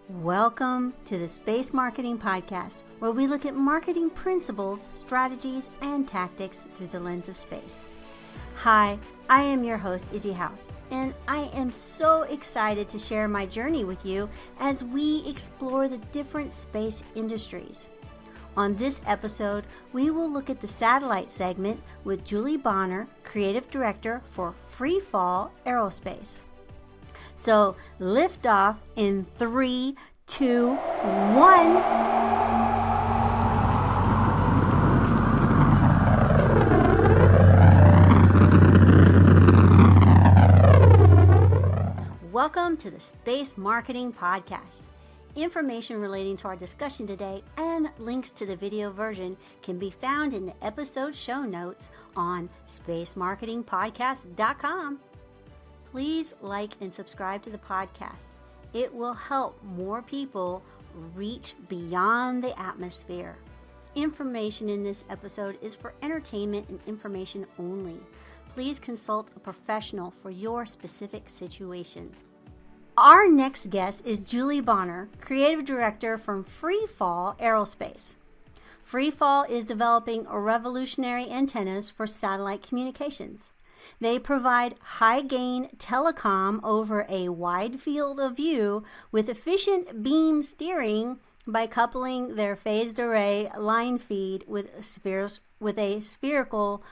Welcome to the Space Marketing Podcast, where we look at marketing principles, strategies, and tactics through the lens of space. Hi, I am your host, Izzy House, and I am so excited to share my journey with you as we explore the different space industries. On this episode, we will look at the satellite segment with Julie Bonner, Creative Director for Freefall Aerospace. So lift off in 3, 2, 1. Welcome to the Space Marketing Podcast. Information relating to our discussion today and links to the video version can be found in the episode show notes on spacemarketingpodcast.com. Please like and subscribe to the podcast. It will help more people reach beyond the atmosphere. Information in this episode is for entertainment and information only. Please consult a professional for your specific situation. Our next guest is Julie Bonner, Creative Director from Freefall Aerospace. Freefall is developing revolutionary antennas for satellite communications. They provide high-gain telecom over a wide field of view with efficient beam steering by coupling their phased array line feed with a spherical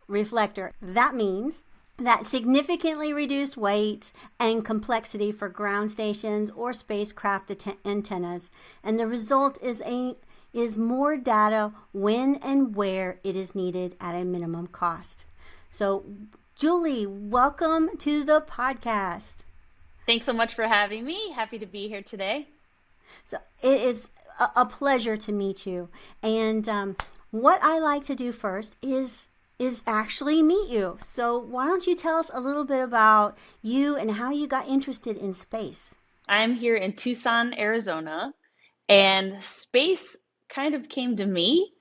reflector. That means that significantly reduced weight and complexity for ground stations or spacecraft antennas, and the result is more data when and where it is needed at a minimum cost. So, Julie, welcome to the podcast. Thanks so much for having me. Happy to be here today. So it is a pleasure to meet you. And what I like to do first is actually meet you. So why don't you tell us a little bit about you and how you got interested in space? I'm here in Tucson, Arizona, and space kind of came to me.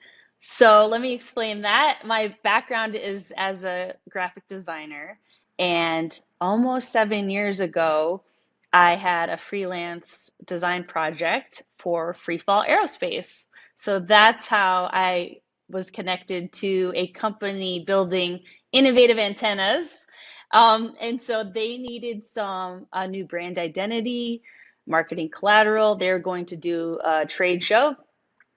So let me explain that. My background is as a graphic designer, and almost 7 years ago, I had a freelance design project for Freefall Aerospace. So that's how I was connected to a company building innovative antennas. And so they needed a new brand identity, marketing collateral. They were going to do a trade show.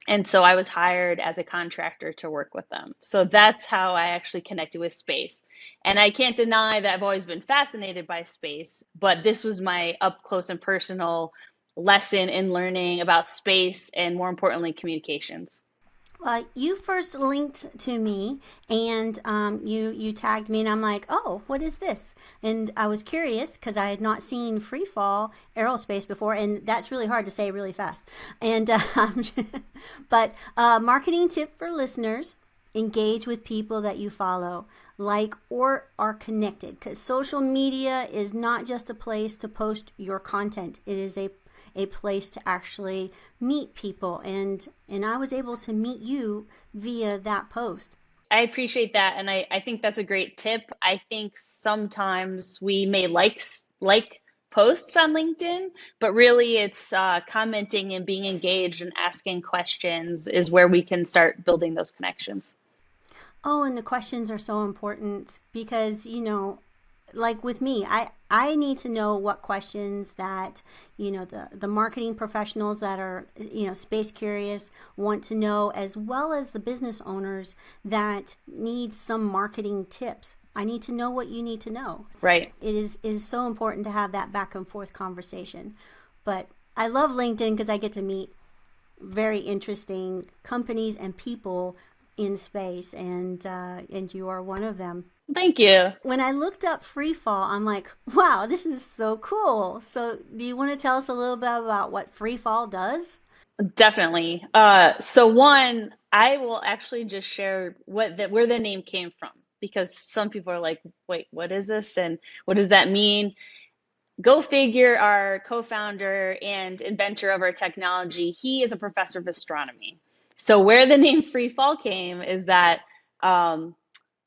And so I was hired as a contractor to work with them. So that's how I actually connected with space. And I can't deny that I've always been fascinated by space, but this was my up close and personal lesson in learning about space and, more importantly, communications. You first linked to me and you tagged me and I'm like, oh, what is this? And I was curious because I had not seen Freefall Aerospace before, and that's really hard to say really fast. And but marketing tip for listeners: engage with people that you follow, like, or are connected, because social media is not just a place to post your content. It is a place to actually meet people, and I was able to meet you via that post. I appreciate that, and I think that's a great tip. I think sometimes we may like posts on LinkedIn, but really it's commenting and being engaged and asking questions is where we can start building those connections. Oh, and the questions are so important because, like with me, I need to know what questions that, the marketing professionals that are, space curious want to know, as well as the business owners that need some marketing tips. I need to know what you need to know. Right. It is so important to have that back and forth conversation. But I love LinkedIn because I get to meet very interesting companies and people in space, and you are one of them. Thank you. When I looked up Freefall, I'm like, wow, this is so cool. So do you want to tell us a little bit about what Freefall does? Definitely. So one, I will actually just share where the name came from, because some people are like, wait, what is this? And what does that mean? Go figure, our co-founder and inventor of our technology, he is a professor of astronomy. So where the name Freefall came is that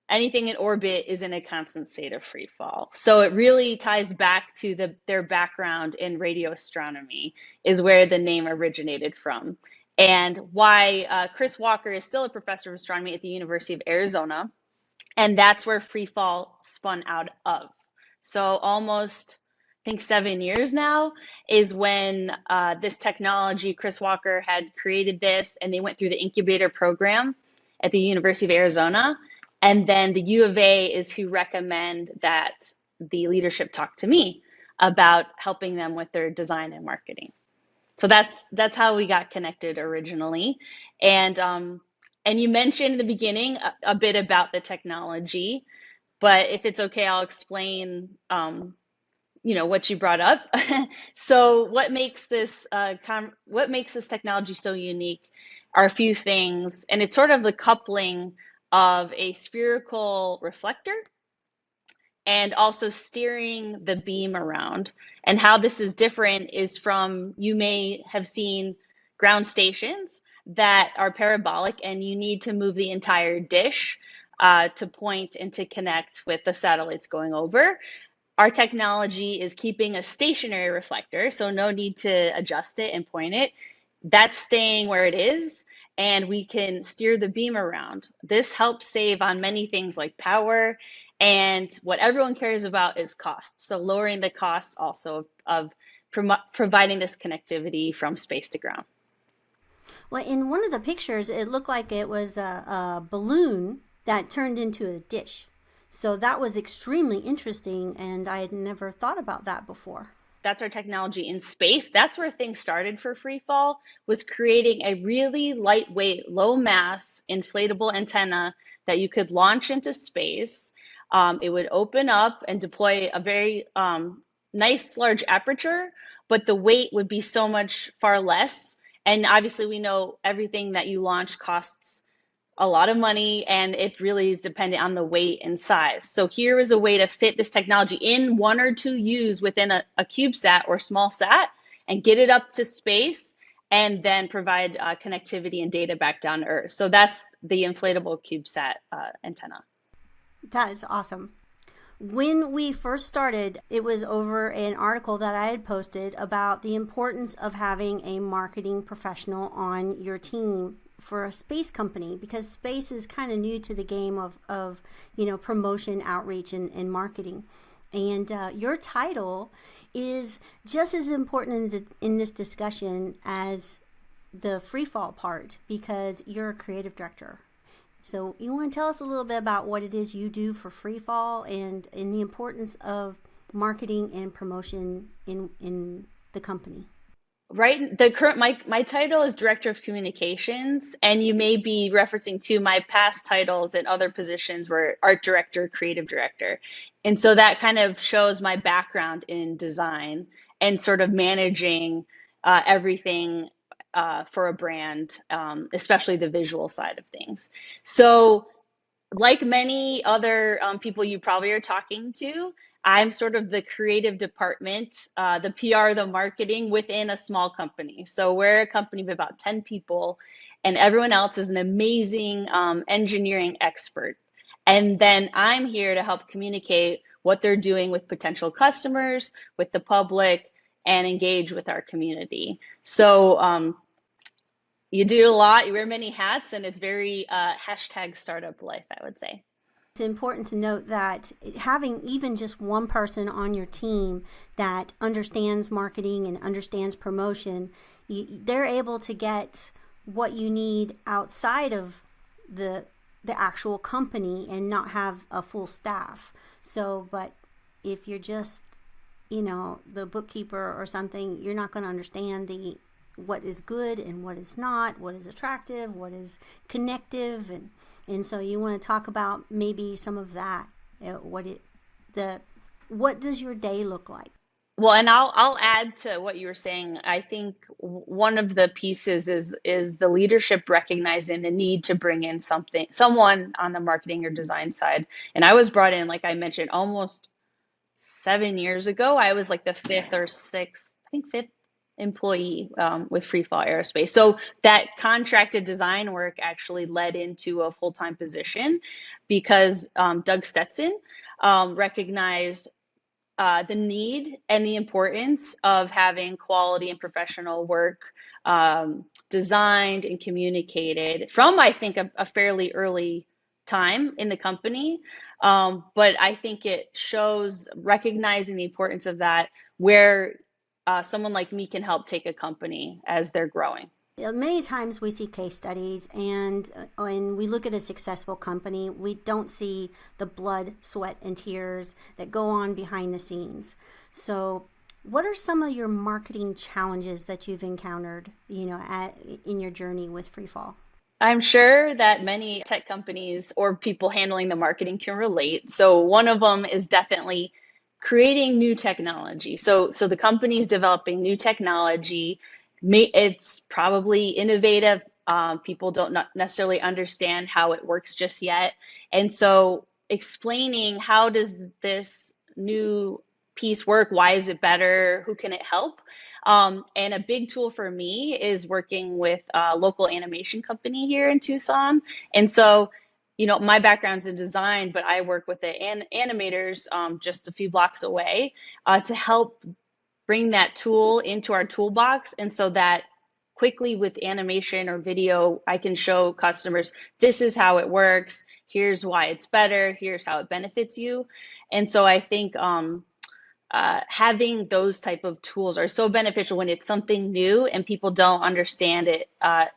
anything in orbit is in a constant state of free fall. So it really ties back to their background in radio astronomy is where the name originated from. And why Chris Walker is still a professor of astronomy at the University of Arizona. And that's where free fall spun out of. So almost, I think 7 years now is when this technology, Chris Walker had created this, and they went through the incubator program at the University of Arizona. And then the U of A is who recommend that the leadership talk to me about helping them with their design and marketing. So that's how we got connected originally. And you mentioned in the beginning a bit about the technology, but if it's okay, I'll explain what you brought up. So what makes this technology so unique are a few things, and it's sort of the coupling of a spherical reflector and also steering the beam around. And how this is different is from, you may have seen ground stations that are parabolic and you need to move the entire dish to point and to connect with the satellites going over. Our technology is keeping a stationary reflector, so no need to adjust it and point it. That's staying where it is, and we can steer the beam around. This helps save on many things like power, and what everyone cares about is cost. So lowering the cost also of providing this connectivity from space to ground. Well, in one of the pictures, it looked like it was a balloon that turned into a dish. So that was extremely interesting, and I had never thought about that before. That's our technology in space. That's where things started for freefall, was creating a really lightweight, low mass inflatable antenna that you could launch into space. It would open up and deploy a very nice large aperture, but the weight would be so much far less. And obviously we know everything that you launch costs a lot of money, and it really is dependent on the weight and size. So here is a way to fit this technology in 1 or 2 U's within a CubeSat or small sat and get it up to space and then provide connectivity and data back down to Earth. So that's the inflatable CubeSat antenna. That is awesome. When we first started, it was over an article that I had posted about the importance of having a marketing professional on your team for a space company, because space is kind of new to the game of promotion, outreach, and marketing. And your title is just as important in this discussion as the free fall part, because you're a creative director. So you want to tell us a little bit about what it is you do for Freefall and the importance of marketing and promotion in the company. Right. My title is Director of Communications, and you may be referencing to my past titles and other positions were Art Director, Creative Director. And so that kind of shows my background in design and sort of managing everything for a brand, especially the visual side of things. So like many other people you probably are talking to, I'm sort of the creative department, the PR, the marketing within a small company. So we're a company of about 10 people, and everyone else is an amazing engineering expert. And then I'm here to help communicate what they're doing with potential customers, with the public, and engage with our community. So you do a lot, you wear many hats, and it's very hashtag startup life, I would say. It's important to note that having even just one person on your team that understands marketing and understands promotion, they're able to get what you need outside of the actual company and not have a full staff. So, but if you're just, the bookkeeper or something, you're not going to understand what is good and what is not, what is attractive, what is connective, and so you want to talk about maybe some of that. What does your day look like? Well, and I'll add to what you were saying. I think one of the pieces is the leadership recognizing the need to bring in someone on the marketing or design side. And I was brought in, like I mentioned, almost 7 years ago. I was like the fifth or sixth, I think fifth employee with Freefall Aerospace. So that contracted design work actually led into a full-time position because Doug Stetson recognized the need and the importance of having quality and professional work designed and communicated from, I think, a fairly early time in the company. But I think it shows recognizing the importance of that, where someone like me can help take a company as they're growing. Many times we see case studies, and when we look at a successful company, we don't see the blood, sweat, and tears that go on behind the scenes. So what are some of your marketing challenges that you've encountered, in your journey with Freefall? I'm sure that many tech companies or people handling the marketing can relate. So one of them is definitely creating new technology. So the company's developing new technology. It's probably innovative. People don't not necessarily understand how it works just yet. And so explaining how does this new piece work? Why is it better? Who can it help? And a big tool for me is working with a local animation company here in Tucson. And so, my background's in design, but I work with the animators just a few blocks away to help bring that tool into our toolbox. And so that quickly with animation or video, I can show customers, this is how it works. Here's why it's better. Here's how it benefits you. And so I think having those type of tools are so beneficial when it's something new and people don't understand it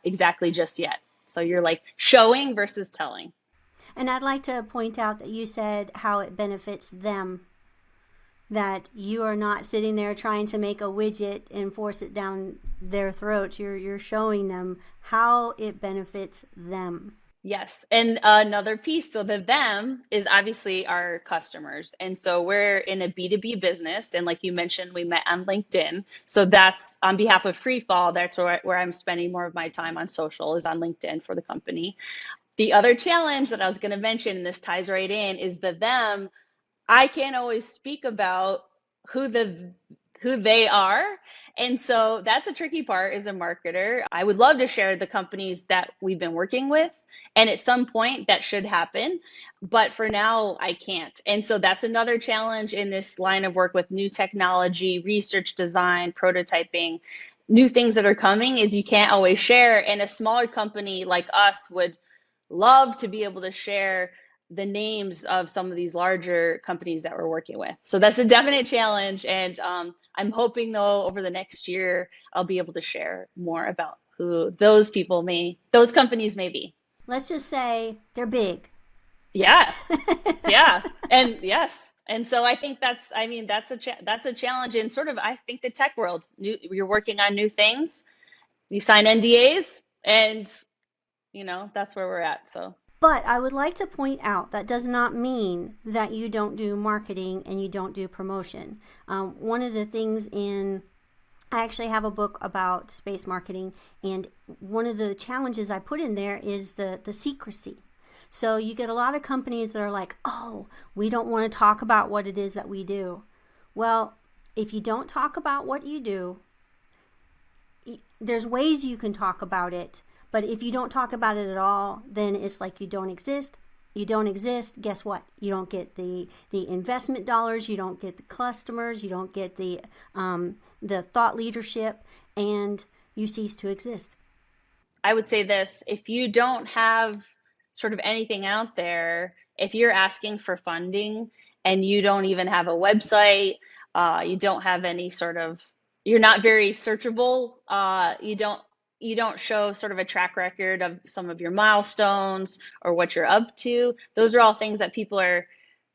exactly just yet. So you're like showing versus telling. And I'd like to point out that you said how it benefits them, that you are not sitting there trying to make a widget and force it down their throats. You're showing them how it benefits them. Yes. And another piece, so the them is obviously our customers. And so we're in a B2B business. And like you mentioned, we met on LinkedIn. So that's on behalf of Freefall. That's where I'm spending more of my time on social, is on LinkedIn for the company. The other challenge that I was going to mention, and this ties right in, is the them. I can't always speak about who they are. And so that's a tricky part as a marketer. I would love to share the companies that we've been working with. And at some point that should happen. But for now, I can't. And so that's another challenge in this line of work with new technology, research, design, prototyping, new things that are coming, is you can't always share. And a smaller company like us would love to be able to share the names of some of these larger companies that we're working with. So that's a definite challenge. And I'm hoping, though, over the next year, I'll be able to share more about who those companies may be. Let's just say they're big. Yeah. Yeah. And yes. And so I think that's a challenge in sort of, I think, the tech world. You're working on new things, you sign NDAs, and that's where we're at. So But I would like to point out that does not mean that you don't do marketing and you don't do promotion. One of the things I actually have a book about space marketing, and one of the challenges I put in there is the secrecy. So you get a lot of companies that are like, oh, we don't want to talk about what it is that we do. Well, if you don't talk about what you do, there's ways you can talk about it. But if you don't talk about it at all, then it's like you don't exist. You don't exist. Guess what? You don't get the investment dollars. You don't get the customers. You don't get the thought leadership, and you cease to exist. I would say this: if you don't have sort of anything out there, if you're asking for funding and you don't even have a website, you don't have any sort of, you're not very searchable. You don't show sort of a track record of some of your milestones or what you're up to. Those are all things that people are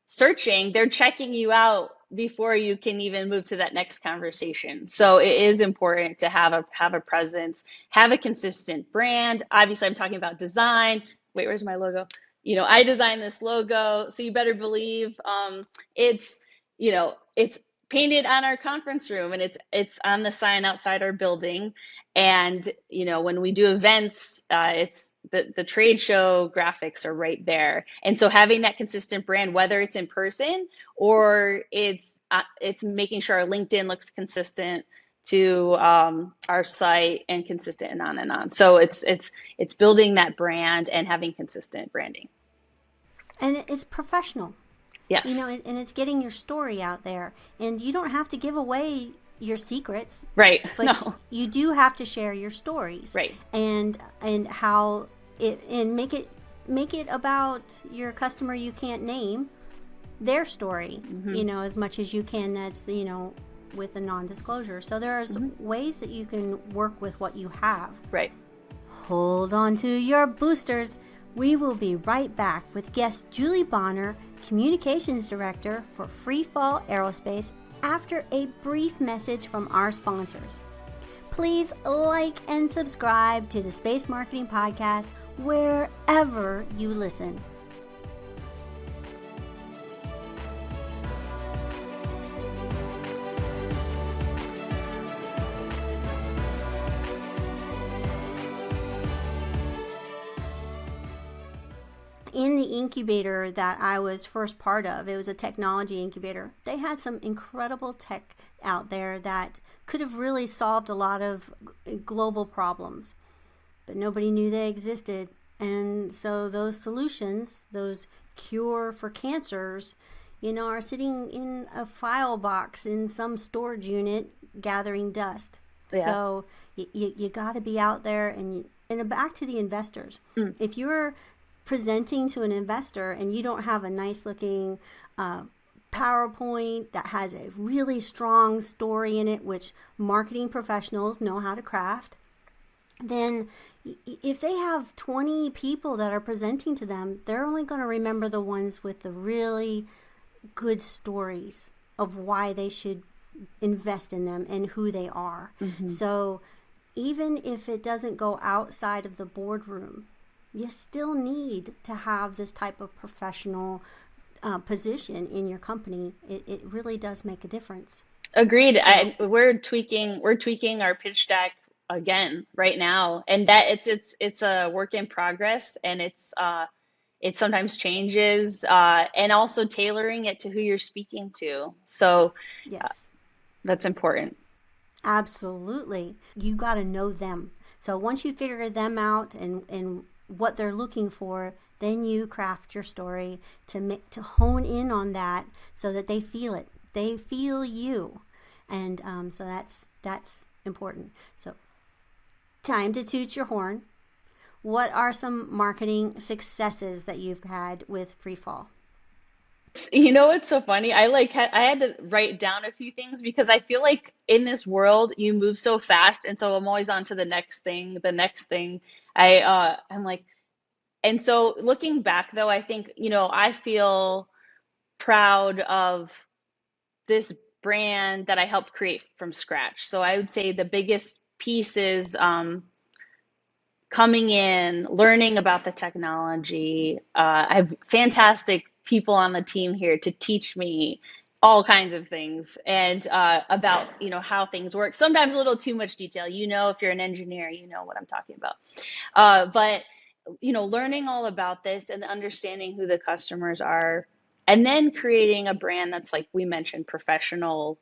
searching. They're checking you out before you can even move to that next conversation. So it is important to have a presence, have a consistent brand. Obviously, I'm talking about design. Wait, where's my logo? I designed this logo, so you better believe it's it's painted on our conference room, and it's on the sign outside our building. And when we do events, it's the trade show graphics are right there. And so having that consistent brand, whether it's in person or it's making sure our LinkedIn looks consistent, to our site and consistent and on and on. So it's building that brand and having consistent branding. And it's professional. Yes. And it's getting your story out there. And you don't have to give away your secrets. Right. But No. you do have to share your stories. Right. And how it, and make it about your customer you can't name, their story, as much as you can. That's, with a non-disclosure. So there's ways that you can work with what you have. Right. Hold on to your boosters. We will be right back with guest Julie Bonner, Communications Director for Freefall Aerospace, after a brief message from our sponsors. Please like and subscribe to the Space Marketing Podcast wherever you listen. In the incubator that I was first part of, it was a technology incubator. They had some incredible tech out there that could have really solved a lot of global problems, but nobody knew they existed. And so those solutions, those cure for cancers, are sitting in a file box in some storage unit gathering dust. Yeah. So you got to be out there. And back to the investors. If you're presenting to an investor and you don't have a nice looking PowerPoint that has a really strong story in it, which marketing professionals know how to craft, then if they have 20 people that are presenting to them, they're only going to remember the ones with the really good stories of why they should invest in them and who they are. So even if it doesn't go outside of the boardroom, you still need to have this type of position in your company. It really does make a difference. Agreed. We're tweaking our pitch deck again right now, and that it's a work in progress, and it sometimes changes, and also tailoring it to who you're speaking to. So yes, that's important. Absolutely. You got to know them. So once you figure them out and what they're looking for, then you craft your story to hone in on that so that they feel it. They feel you. And so that's important. So time to toot your horn. What are some marketing successes that you've had with Freefall? It's so funny. I had to write down a few things because I feel like in this world you move so fast, and so I'm always on to the next thing. I'm like, and so looking back though, I think, I feel proud of this brand that I helped create from scratch. So I would say the biggest piece is coming in, learning about the technology. I have fantastic people on the team here to teach me all kinds of things and about, how things work. Sometimes a little too much detail. If you're an engineer, you know what I'm talking about. But learning all about this and understanding who the customers are, and then creating a brand that's, like we mentioned, professional,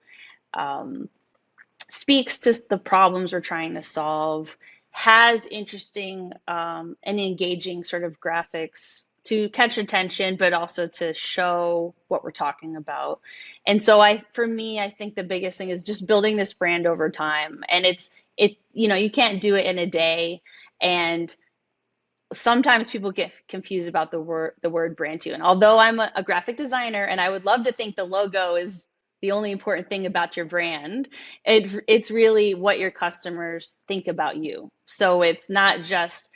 speaks to the problems we're trying to solve, has interesting and engaging sort of graphics to catch attention, but also to show what we're talking about. And so for me, I think the biggest thing is just building this brand over time. And you can't do it in a day. And sometimes people get confused about the word brand too. And although I'm a graphic designer and I would love to think the logo is the only important thing about your brand, it's really what your customers think about you. So it's not just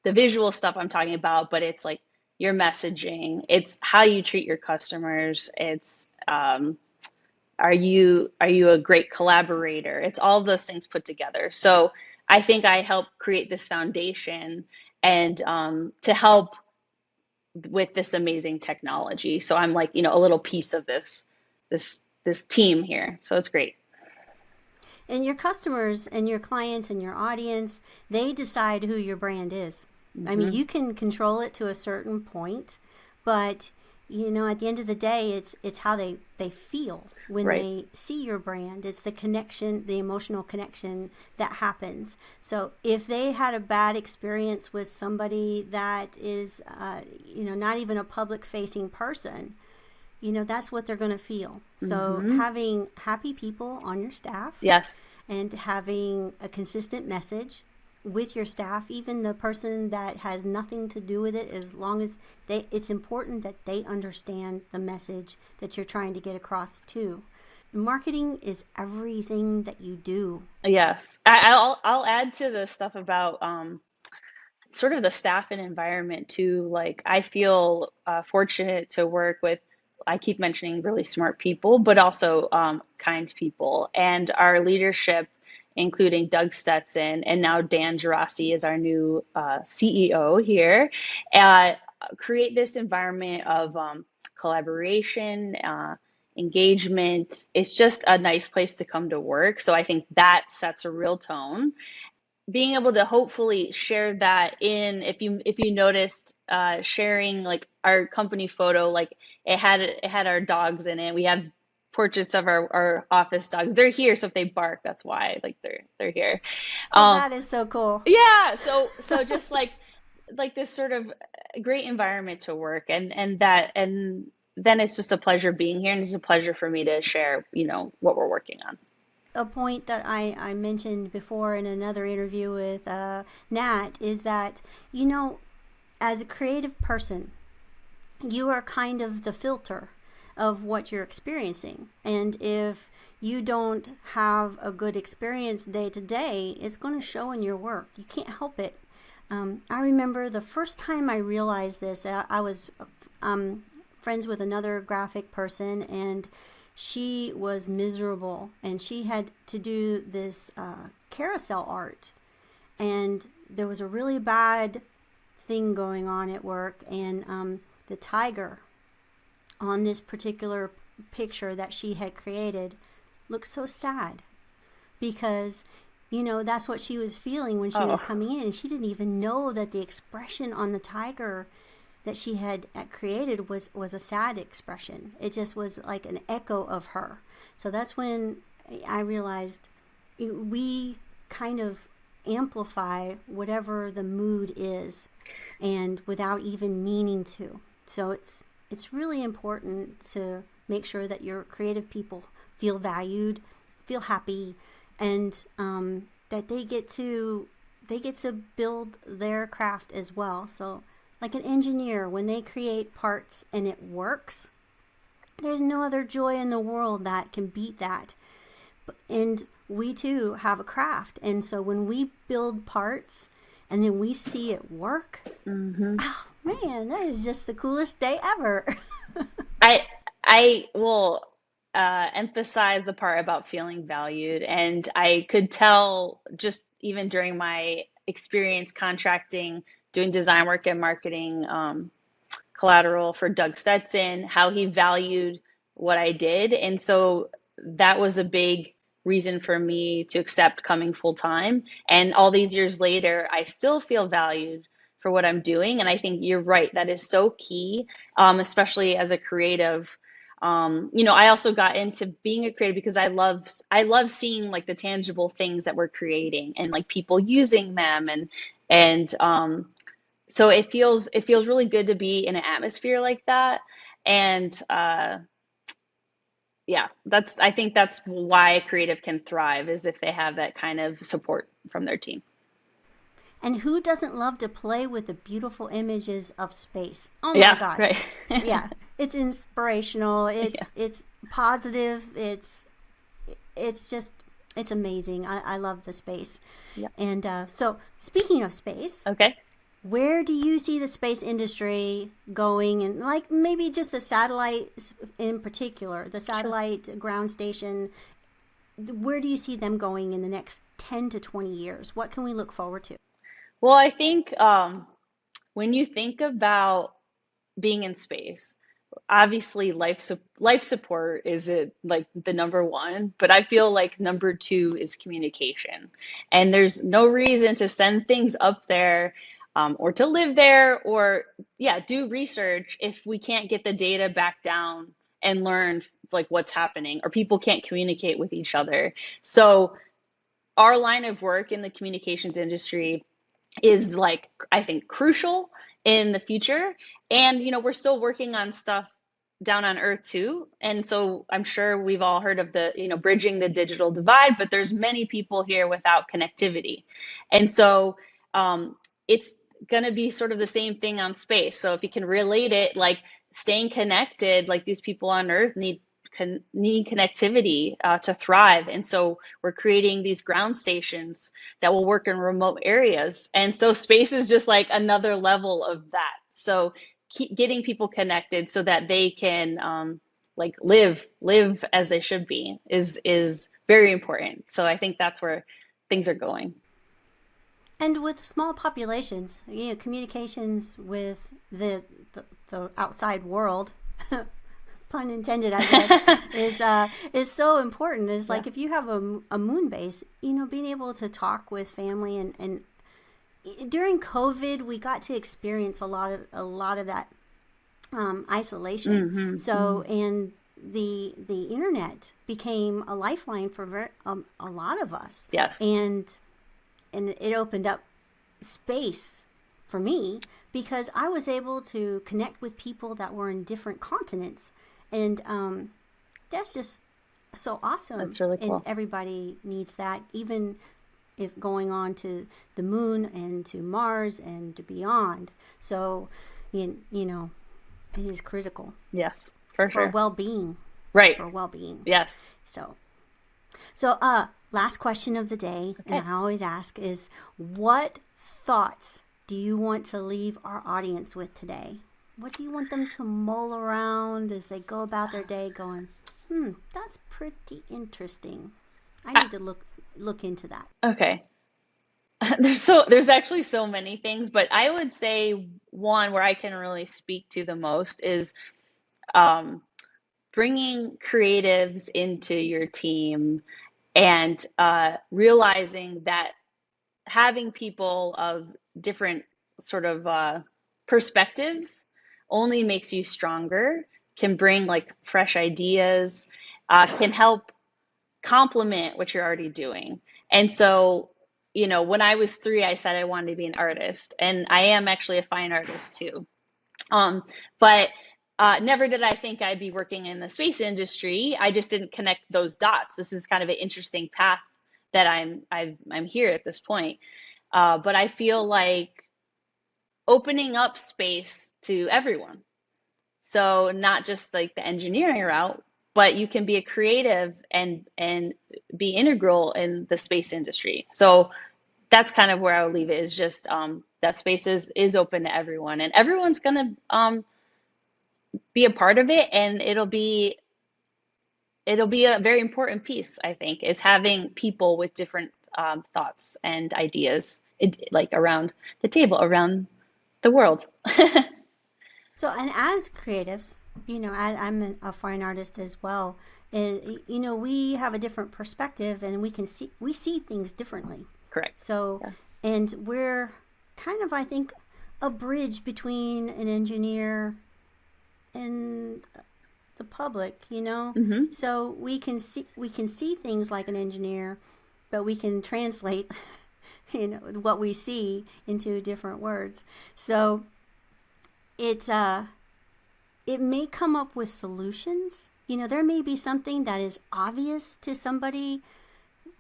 the visual stuff I'm talking about, but it's like your messaging, it's how you treat your customers, it's are you a great collaborator? It's all those things put together. So I think I help create this foundation and to help with this amazing technology. So I'm like, a little piece of this team here. So it's great. And your customers and your clients and your audience, they decide who your brand is. I mean, you can control it to a certain point, but At the end of the day, it's how they feel when Right. they see your brand. It's the connection, the emotional connection that happens. So if they had a bad experience with somebody that is, not even a public facing person, that's what they're going to feel. So Mm-hmm. having happy people on your staff Yes. and having a consistent message with your staff, even the person that has nothing to do with it, as long as it's important that they understand the message that you're trying to get across too. Marketing is everything that you do. Yes. I'll add to the stuff about sort of the staff and environment too. Like I feel fortunate to work with, I keep mentioning really smart people, but also kind people. And our leadership, including Doug Stetson, and now Dan Gerasi is our new CEO here, uh, create this environment of collaboration, engagement. It's just a nice place to come to work. So I think that sets a real tone, being able to hopefully share that in, if you noticed, sharing like our company photo, like it had our dogs in it. We have portraits of our office dogs. They're here, so if they bark, that's why, like they're here. Oh, um that is so cool. yeah, so just like this sort of great environment to work, and then it's just a pleasure being here, and it's a pleasure for me to share, what we're working on. A point that I mentioned before in another interview with Nat is that, as a creative person, you are kind of the filter of what you're experiencing. And if you don't have a good experience day to day, it's going to show in your work. You can't help it. I remember the first time I realized this, I was friends with another graphic person, and she was miserable, and she had to do this carousel art, and there was a really bad thing going on at work, and the tiger on this particular picture that she had created looked so sad because that's what she was feeling when she was Oh, coming in, and she didn't even know that the expression on the tiger that she had created was a sad expression. It just was like an echo of her. So that's when I realized we kind of amplify whatever the mood is, and without even meaning to. So it's really important to make sure that your creative people feel valued, feel happy, and that they get to build their craft as well. So, like an engineer, when they create parts and it works, there's no other joy in the world that can beat that. And we too have a craft, and so when we build parts and then we see it work, hmm. oh man, that is just the coolest day ever. I will emphasize the part about feeling valued, and I could tell just even during my experience contracting, doing design work and marketing, collateral for Doug Stetson, how he valued what I did, and so that was a big reason for me to accept coming full time. And all these years later, I still feel valued for what I'm doing, and I think you're right. That is so key, especially as a creative. I also got into being a creative because I love seeing like the tangible things that we're creating and like people using them, and so it feels really good to be in an atmosphere like that. And yeah, I think that's why a creative can thrive, is if they have that kind of support from their team. And who doesn't love to play with the beautiful images of space? Oh my Yeah, gosh. right. Yeah, it's inspirational. Yeah. It's positive. It's just it's amazing. I love the space. Yeah. And so speaking of space, Okay. where do you see the space industry going, and like maybe just the satellites in particular, the Sure. satellite ground station, where do you see them going in the next 10 to 20 years? What can we look forward to? Well, I think when you think about being in space, obviously life support is it like the number one, but I feel like number two is communication. And there's no reason to send things up there or to live there, or yeah, do research if we can't get the data back down and learn like what's happening, or people can't communicate with each other. So our line of work in the communications industry is like, I think, crucial in the future. And, we're still working on stuff down on earth too. And so I'm sure we've all heard of the, bridging the digital divide, but there's many people here without connectivity. And so it's going to be sort of the same thing on space. So if you can relate it, like staying connected, like these people on earth need connectivity to thrive. And so we're creating these ground stations that will work in remote areas. And so space is just like another level of that. So keep getting people connected so that they can like live as they should be is very important. So I think that's where things are going. And with small populations, communications with the outside world, pun intended, I guess, is so important. It's like, if you have a moon base, being able to talk with family, and during COVID, we got to experience a lot of that isolation. Mm-hmm. So, and the internet became a lifeline for a lot of us. Yes. And it opened up space for me because I was able to connect with people that were in different continents. And that's just so awesome. That's really cool. And everybody needs that, even if going on to the moon and to Mars and to beyond. So, it is critical. Yes, for sure. For well-being. Right. For well-being. Yes. So, last question of the day, and I always ask, is what thoughts do you want to leave our audience with today? What do you want them to mull around as they go about their day going, that's pretty interesting. I need to look into that. Okay. There's actually so many things, but I would say one where I can really speak to the most is bringing creatives into your team and realizing that having people of different sort of perspectives only makes you stronger, can bring like fresh ideas, can help complement what you're already doing. And so, when I was 3, I said I wanted to be an artist, and I am actually a fine artist too. But never did I think I'd be working in the space industry. I just didn't connect those dots. This is kind of an interesting path that I'm here at this point. But I feel like opening up space to everyone. So not just like the engineering route, but you can be a creative and be integral in the space industry. So that's kind of where I would leave it, is just that space is open to everyone, and everyone's going to be a part of it, and it'll be a very important piece, I think, is having people with different thoughts and ideas like around the table, around the world. So, and as creatives, I'm a fine artist as well. And, we have a different perspective, and we see things differently. Correct. So, and we're kind of, I think, a bridge between an engineer and the public, Mm-hmm. So we can see things like an engineer, but we can translate, what we see into different words. So it may come up with solutions. There may be something that is obvious to somebody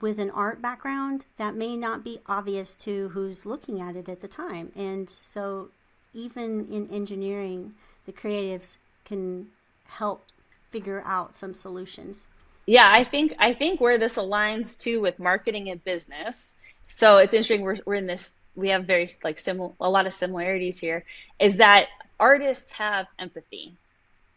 with an art background that may not be obvious to who's looking at it at the time. And so even in engineering, the creatives can help figure out some solutions. Yeah, I think where this aligns too with marketing and business. So it's interesting, we're in this, we have very like a lot of similarities here, is that artists have empathy.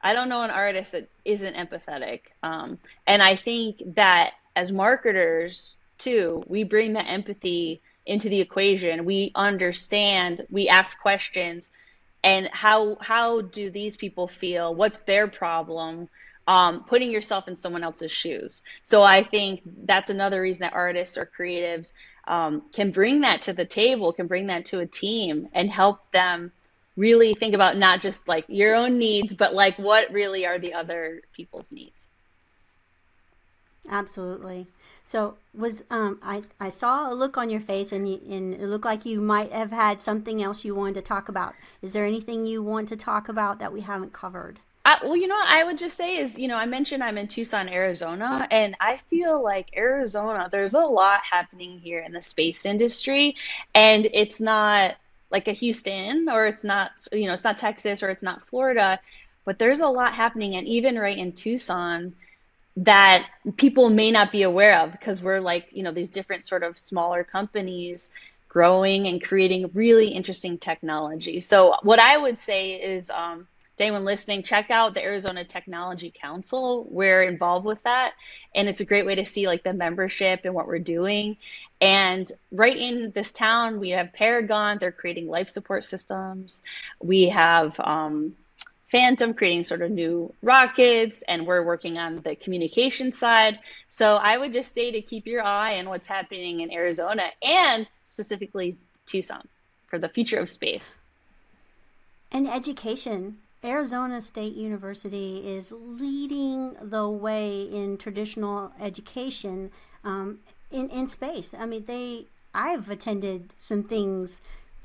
I don't know an artist that isn't empathetic. And I think that as marketers too, we bring the empathy into the equation. We understand, we ask questions, and how do these people feel? What's their problem? putting yourself in someone else's shoes. So I think that's another reason that artists or creatives can bring that to the table, can bring that to a team and help them really think about not just like your own needs, but like what really are the other people's needs. Absolutely. So was I saw a look on your face, and it looked like you might have had something else you wanted to talk about. Is there anything you want to talk about that we haven't covered? Well, what I would just say is, I mentioned I'm in Tucson, Arizona, and I feel like Arizona, there's a lot happening here in the space industry, and it's not like a Houston, or it's not, it's not Texas, or it's not Florida, but there's a lot happening, and even right in Tucson that people may not be aware of, because we're like, these different sort of smaller companies growing and creating really interesting technology. So what I would say is, to anyone listening, check out the Arizona Technology Council. We're involved with that, and it's a great way to see like the membership and what we're doing. And right in this town, we have Paragon. They're creating life support systems. We have Phantom creating sort of new rockets, and we're working on the communication side. So I would just say to keep your eye on what's happening in Arizona, and specifically Tucson, for the future of space. And education. Arizona State University is leading the way in traditional education in space. I mean, I've attended some things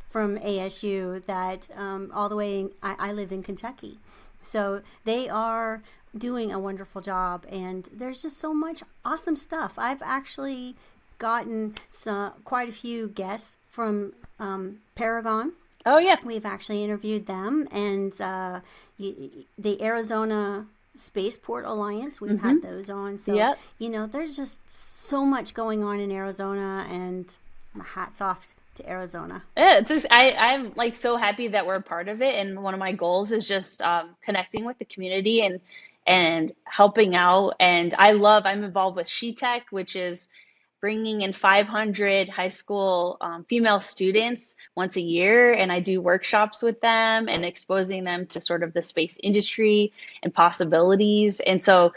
from ASU that all the way I live in Kentucky. So they are doing a wonderful job, and there's just so much awesome stuff. I've actually gotten quite a few guests from Paragon. Oh, yeah. We've actually interviewed them, and the Arizona Spaceport Alliance, we've had those on. So, Yep. There's just so much going on in Arizona, and my hat's off to Arizona. Yeah, it's just, I'm like so happy that we're a part of it. And one of my goals is just connecting with the community and helping out. And I'm involved with SheTech, which is bringing in 500 high school female students once a year. And I do workshops with them and exposing them to sort of the space industry and possibilities. And so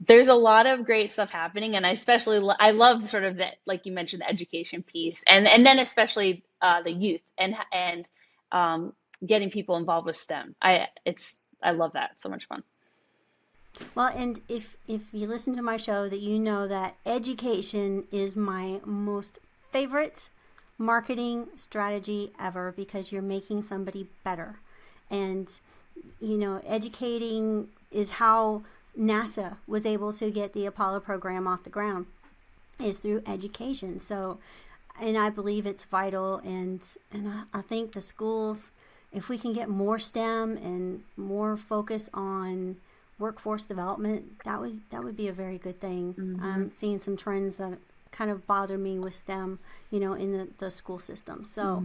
there's a lot of great stuff happening. And I love sort of that, like you mentioned, the education piece, and then especially the youth and getting people involved with STEM. I love that. It's so much fun. Well, and if you listen to my show, that you know that education is my most favorite marketing strategy ever, because you're making somebody better. And, educating is how NASA was able to get the Apollo program off the ground, is through education. So, and I believe it's vital. And I think the schools, if we can get more STEM and more focus on workforce development, that would be a very good thing. I'm seeing some trends that kind of bother me with STEM, in the school system. So,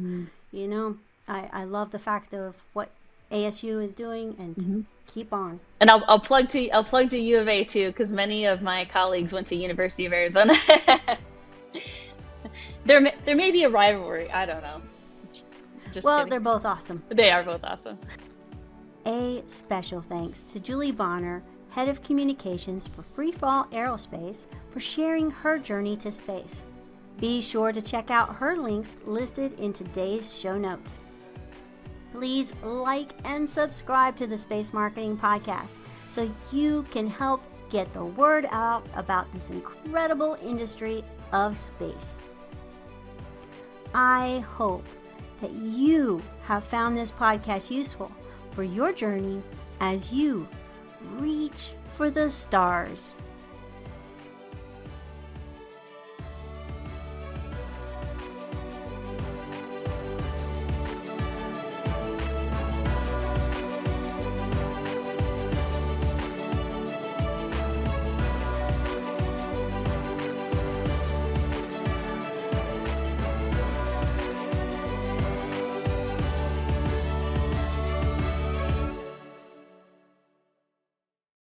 I love the fact of what ASU is doing, and keep on. And I'll plug to U of A too, because many of my colleagues went to University of Arizona. There may be a rivalry. I don't know. Just well, kidding. They're both awesome. They are both awesome. A special thanks to Julie Bonner, Head of Communications for Freefall Aerospace, for sharing her journey to space. Be sure to check out her links listed in today's show notes. Please like and subscribe to the Space Marketing Podcast so you can help get the word out about this incredible industry of space. I hope that you have found this podcast useful for your journey as you reach for the stars.